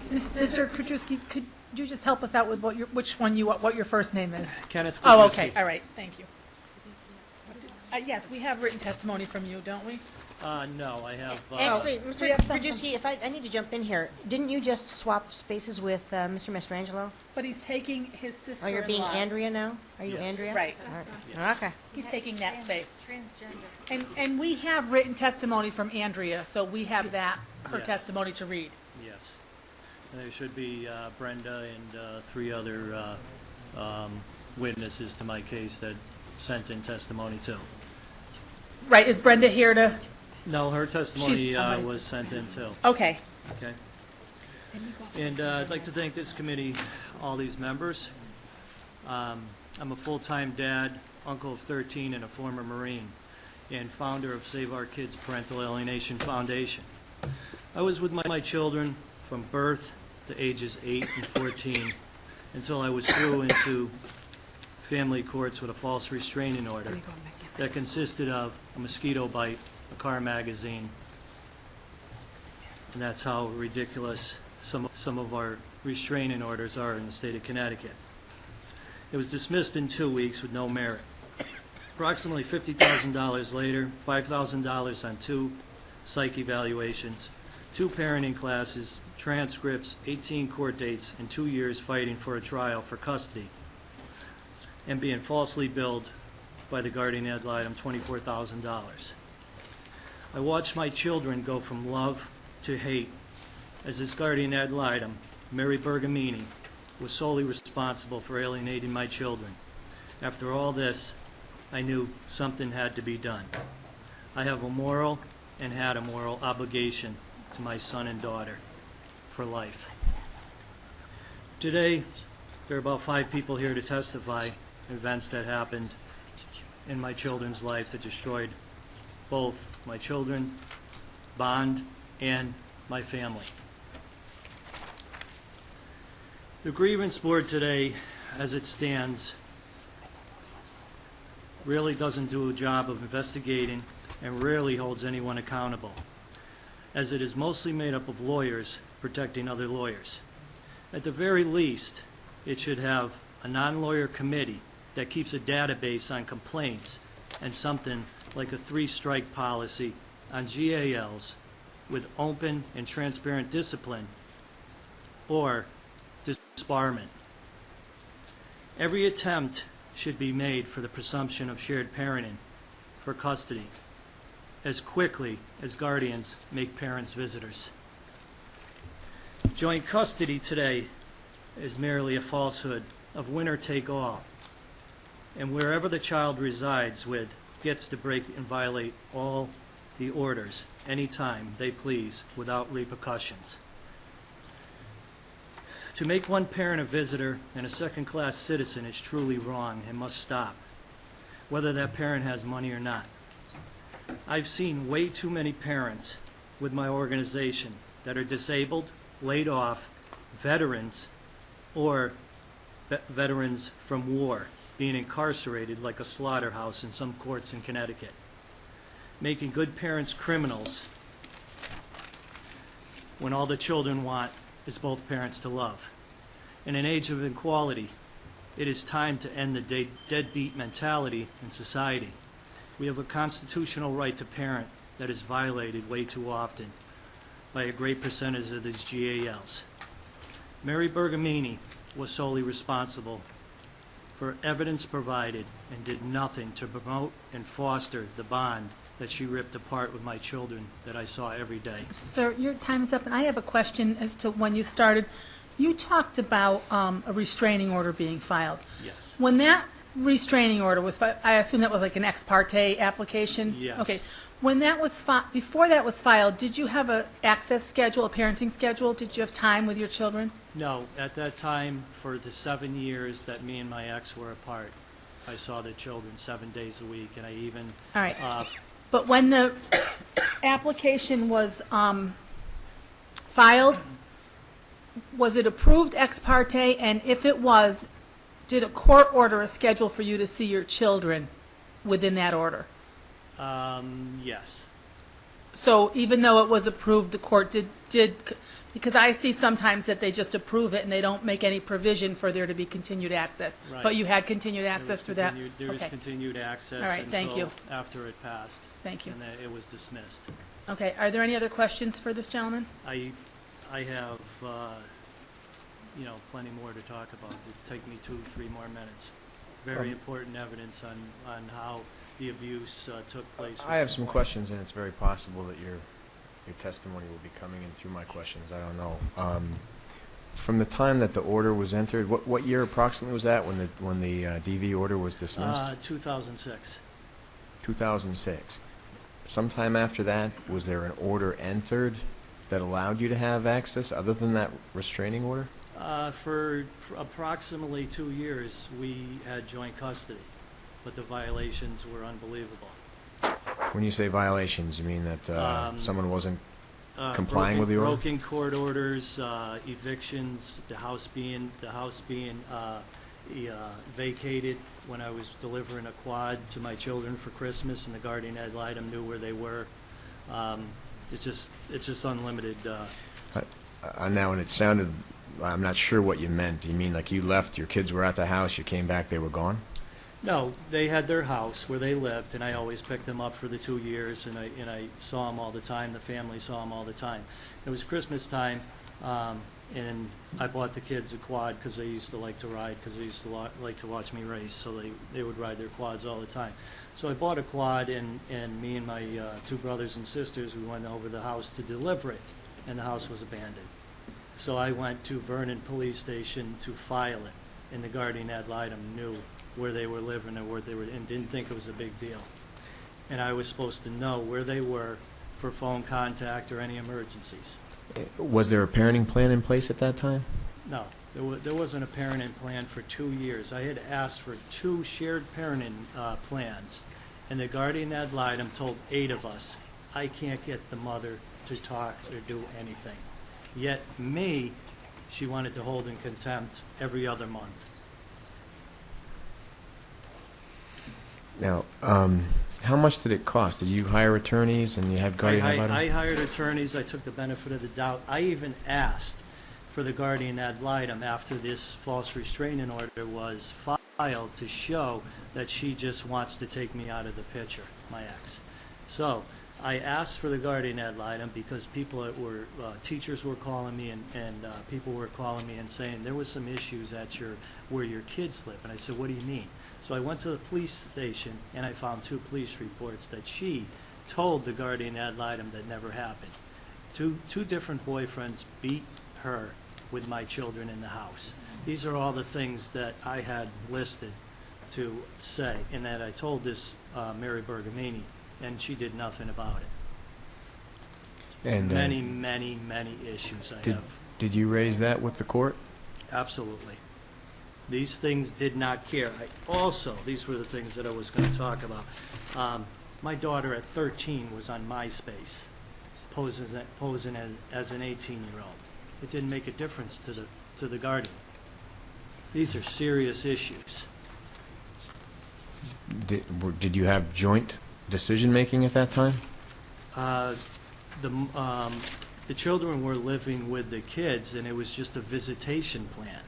Mr. Kajewski, could you just help us out with what your first name is? Kenneth Oh, Kajewski. okay, all right, thank you. Yes, we have written testimony from you, don't we? No, I have, Actually, we Mr. have some- Kajewski, if I need to jump in here, didn't you just swap spaces with Mr. Mastrangelo? But he's taking his Oh, sister-in-law. you're being Andrea now? Are you Yes. Andrea? Right. All right. Yes. Okay. He's taking that space. Transgender. And we have written testimony from Andrea, so we have that, her Yes. testimony to read. yes. And there should be Brenda and 3 other witnesses to my case that sent in testimony too. Right, is Brenda here to, No, her testimony She's- was sent in too. okay. Okay. And I'd like to thank this committee, all these members. I'm a full-time dad, uncle of 13, and a former Marine, and founder of Save Our Kids Parental Alienation Foundation. I was with my children from birth to ages 8 and 14 until I was through into family courts with a false restraining order that consisted of a mosquito bite, a car magazine, and that's how ridiculous some of our restraining orders are in the state of Connecticut. It was dismissed in 2 weeks with no merit. Approximately $50,000 later, $5,000 on 2 psych evaluations, 2 parenting classes, transcripts, 18 court dates, and 2 years fighting for a trial for custody, and being falsely billed by the guardian ad litem $24,000. I watched my children go from love to hate as this guardian ad litem, Mary Bergamini, was solely responsible for alienating my children. After all this, I knew something had to be done. I have a moral and had a moral obligation to my son and daughter for life. Today, there are about 5 people here to testify events that happened in my children's life that destroyed both my children, bond, and my family. The grievance board today, as it stands, really doesn't do a job of investigating and rarely holds anyone accountable, as it is mostly made up of lawyers protecting other lawyers. At the very least, it should have a non-lawyer committee that keeps a database on complaints and something like a 3-strike policy on GALs with open and transparent discipline or disbarment. Every attempt should be made for the presumption of shared parenting for custody as quickly as guardians make parents visitors. Joint custody today is merely a falsehood of winner take all, and wherever the child resides with gets to break and violate all the orders anytime they please without repercussions. To make one parent a visitor and a second-class citizen is truly wrong and must stop, whether that parent has money or not. I've seen way too many parents with my organization that are disabled, laid off, veterans, or veterans from war being incarcerated like a slaughterhouse in some courts in Connecticut, making good parents criminals when all the children want is both parents to love. In an age of inequality, it is time to end the deadbeat mentality in society. We have a constitutional right to parent that is violated way too often by a great percentage of these GALs. Mary Bergamini was solely responsible for evidence provided and did nothing to promote and foster the bond that she ripped apart with my children that I saw every day. Sir, your time is up, and I have a question as to when you started. You talked about a restraining order being filed. Yes. When that restraining order was filed, I assume that was like an ex parte application? Yes. Okay. When that was before that was filed, did you have an access schedule, a parenting schedule? Did you have time with your children? No, at that time, for the 7 years that me and my ex were apart, I saw the children 7 days a week, and I even... All right. But when the application was filed, was it approved ex parte? And if it was, did a court order a schedule for you to see your children within that order? Yes. So even though it was approved, the court did, because I see sometimes that they just approve it and they don't make any provision for there to be continued access. Right. But you had continued access for that? There was Okay. continued access All right, thank until you. after it passed. Thank you. And then it was dismissed. Okay, are there any other questions for this gentleman? I have, plenty more to talk about. It'd take me 2-3 more minutes. Very important evidence on how the abuse took place. I have some questions, and it's very possible that your testimony will be coming in through my questions. I don't know. From the time that the order was entered, what year approximately was that when the DV order was dismissed? 2006. 2006. Sometime after that, was there an order entered that allowed you to have access other than that restraining order? For approximately 2 years, we had joint custody, but the violations were unbelievable. When you say violations, you mean that someone wasn't complying with the order? Broken court orders, evictions, the house being vacated when I was delivering a quad to my children for Christmas, and the guardian ad litem knew where they were. It's just unlimited. Now, and it sounded, I'm not sure what you meant. Do you mean like you left, your kids were at the house, you came back, they were gone? No, they had their house where they lived, and I always picked them up for the 2 years, and I saw them all the time. The family saw them all the time. It was Christmas time, and I bought the kids a quad because they used to like to ride, because they used to like to watch me race, so they would ride their quads all the time. So I bought a quad, and me and my 2 brothers and sisters, we went over the house to deliver it, and the house was abandoned. So I went to Vernon Police Station to file it, and the guardian ad litem knew where they were living and where they were, and didn't think it was a big deal. And I was supposed to know where they were for phone contact or any emergencies. Was there a parenting plan in place at that time? No, there wasn't a parenting plan for 2 years. I had asked for 2 shared parenting plans, and the guardian ad litem told 8 of us, I can't get the mother to talk or do anything. Yet me, she wanted to hold in contempt every other month. Now, how much did it cost? Did you hire attorneys and you had guardian ad litem? I hired attorneys. I took the benefit of the doubt. I even asked for the guardian ad litem after this false restraining order was filed to show that she just wants to take me out of the picture, my ex. So I asked for the guardian ad litem because people that were teachers were calling me, and people were calling me and saying there was some issues at where your kids live. And I said, what do you mean? So I went to the police station, and I found 2 police reports that she told the guardian ad litem that never happened. Two different boyfriends beat her with my children in the house. These are all the things that I had listed to say, and that I told this Mary Bergamini, and she did nothing about it. And many issues I have. Did you raise that with the court? Absolutely. These things did not care. These were the things that I was going to talk about. My daughter at 13 was on MySpace, posing as an 18-year-old. It didn't make a difference to the guardian. These are serious issues. Did you have joint decision-making at that time? The children were living with the kids, and it was just a visitation plan.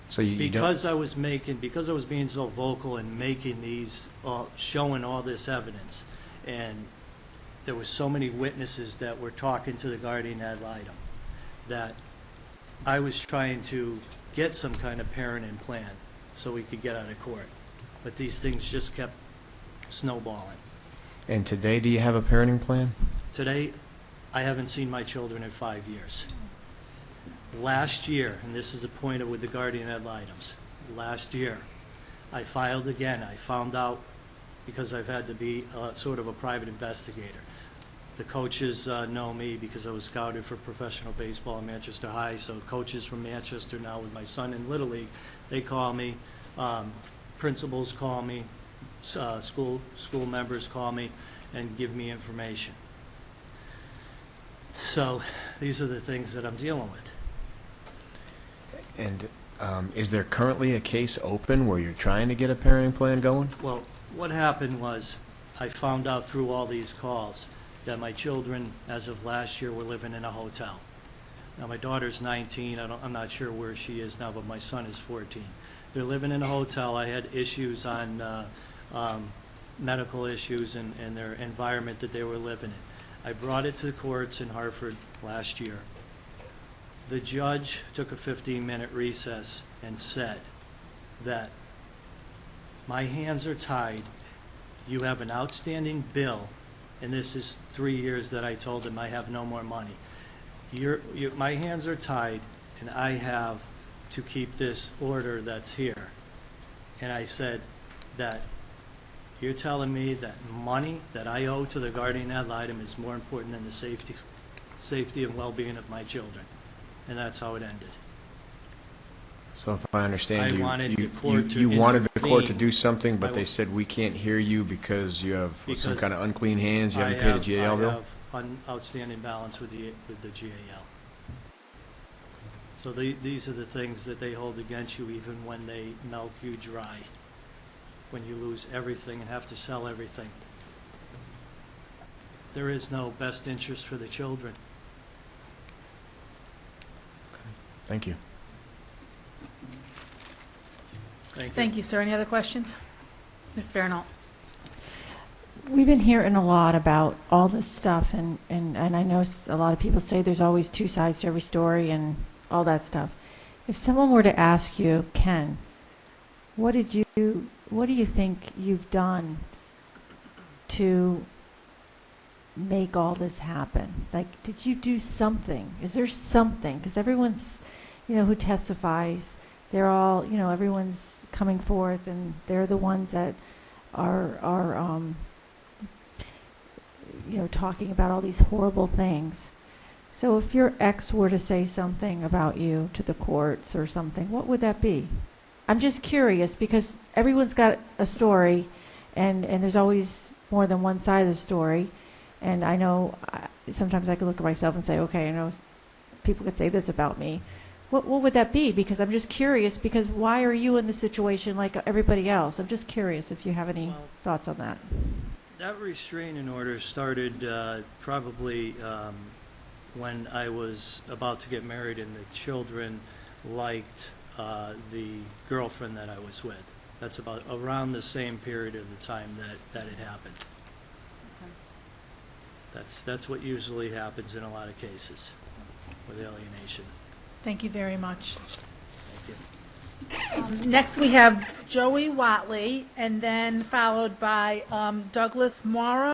So because I was being so vocal and making these, showing all this evidence, and there were so many witnesses that were talking to the guardian ad litem, that I was trying to get some kind of parenting plan so we could get out of court. But these things just kept snowballing. And today, do you have a parenting plan? Today, I haven't seen my children in 5 years. Last year, and this is a point with the guardian ad litems, last year, I filed again. I found out, because I've had to be sort of a private investigator. The coaches know me because I was scouted for professional baseball in Manchester High, so coaches from Manchester now with my son in Little League, they call me, principals call me, school members call me and give me information. So these are the things that I'm dealing with. And is there currently a case open where you're trying to get a parenting plan going? Well, what happened was I found out through all these calls that my children, as of last year, were living in a hotel. Now, my daughter's 19. I'm not sure where she is now, but my son is 14. They're living in a hotel. I had issues on medical issues and their environment that they were living in. I brought it to the courts in Hartford last year. The judge took a 15-minute recess and said that my hands are tied. You have an outstanding bill, and this is 3 years that I told him I have no more money. My hands are tied, and I have to keep this order that's here. And I said that you're telling me that money that I owe to the guardian ad litem is more important than the safety and well-being of my children. And that's how it ended. So if I understand, I wanted the court to you wanted the court to intervene. do something, but they said, we can't hear you because you have some Because kind of unclean hands, you haven't paid a GAL bill? I have an outstanding balance with the GAL. So these are the things that they hold against you even when they milk you dry, when you lose everything and have to sell everything. There is no best interest for the children. Thank you. Thank you. Thank you, sir. Any other questions? Ms. Farnold? We've been hearing a lot about all this stuff, and I know a lot of people say there's always two sides to every story and all that stuff. If someone were to ask you, Ken, what do you think you've done to make all this happen? Like, did you do something? Is there something? Because everyone's, who testifies, they're all, everyone's coming forth, and they're the ones that are talking about all these horrible things. So if your ex were to say something about you to the courts or something, what would that be? I'm just curious, because everyone's got a story, and there's always more than one side of the story. And I know sometimes I could look at myself and say, okay, I know people could say this about me. What would that be? Because I'm just curious, because why are you in the situation like everybody else? I'm just curious if you have any thoughts on that. That restraining order started probably when I was about to get married, and the children liked the girlfriend that I was with. That's about around the same period of the time that it happened. Okay. That's what usually happens in a lot of cases with alienation. Thank you very much. Thank you. Next, we have Joey Watley, and then followed by Douglas Morrow.